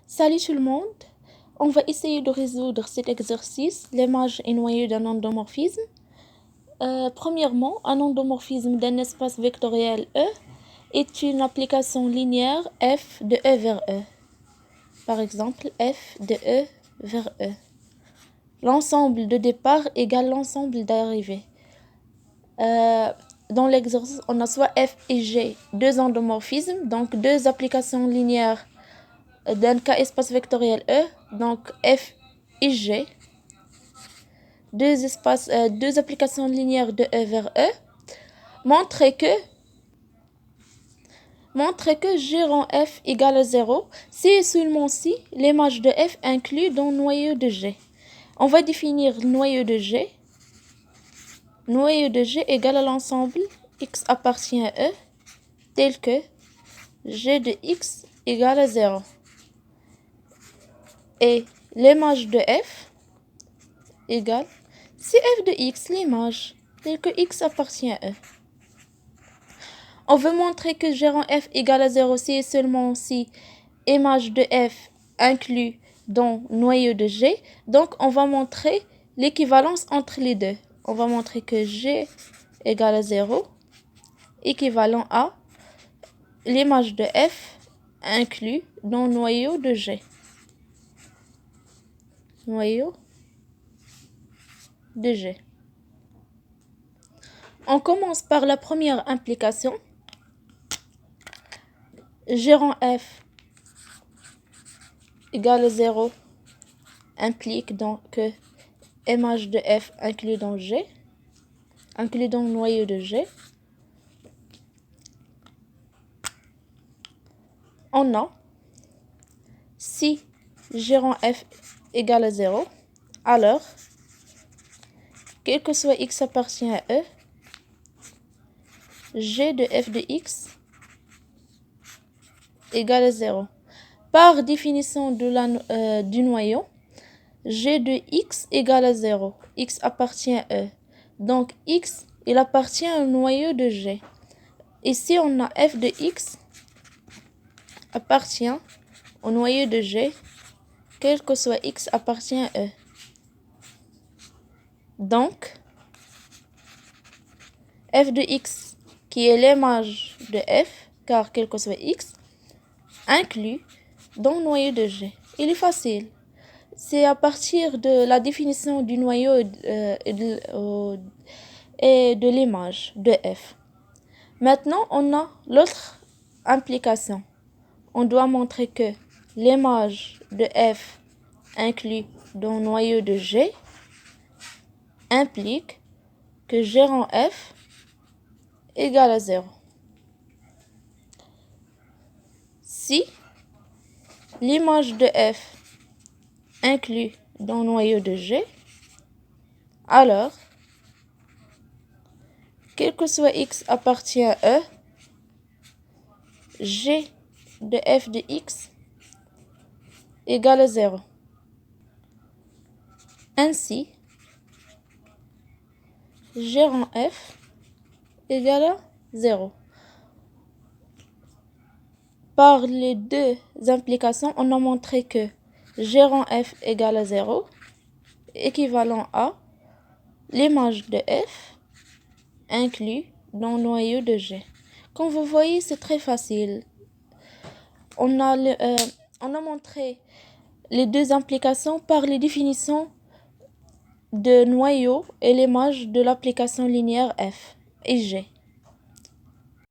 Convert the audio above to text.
Salut tout le monde, on va essayer de résoudre cet exercice, l'image et noyau d'un endomorphisme. Premièrement, un endomorphisme d'un espace vectoriel E est une application linéaire f de E vers E. Par exemple, f de E vers E. L'ensemble de départ égale l'ensemble d'arrivée. Dans l'exercice, on a soit f et g, deux endomorphismes, donc deux applications linéaires d'un cas espace vectoriel E, donc f et g, deux applications linéaires de E vers E, montrer que g rond f égale à 0 si et seulement si l'image de f inclut dans le noyau de g. On va définir le noyau de g. Noyau de g égale à l'ensemble x appartient à E, tel que g de x égale à 0. Et l'image de f égale, si f de x, l'image, telle que x appartient à E. On veut montrer que g rond f égale à 0 si et seulement si image de f inclut dans noyau de g. Donc, on va montrer l'équivalence entre les deux. On va montrer que g égale à 0, équivalent à l'image de f inclus dans noyau de g. Noyau de g. On commence par la première implication. G rond f égale à 0 implique donc que image de f inclus dans G, inclus dans le noyau de G. On a, si G rond f égale à 0, alors, quel que soit x appartient à E, G de f de x égale à 0. Par définition de du noyau, G de x égale à 0. X appartient à E. Donc, x, il appartient au noyau de G. Ici, on a f de x appartient au noyau de G, quel que soit x appartient à E. Donc, f de x, qui est l'image de f, car quel que soit x, inclus dans le noyau de G. Il est facile. C'est à partir de la définition du noyau et de l'image de f. Maintenant, on a l'autre implication. On doit montrer que l'image de f inclus dans le noyau de G implique que G rond f égale à 0. Si l'image de f inclus dans le noyau de G, alors, quel que soit x appartient à E, G de f de x égale à 0. Ainsi, G rond f égale à 0. Par les deux implications, on a montré que G rond f égale à 0, équivalent à l'image de f inclus dans le noyau de G. Comme vous voyez, c'est très facile. On a montré les deux implications par les définitions de noyau et l'image de l'application linéaire f et g.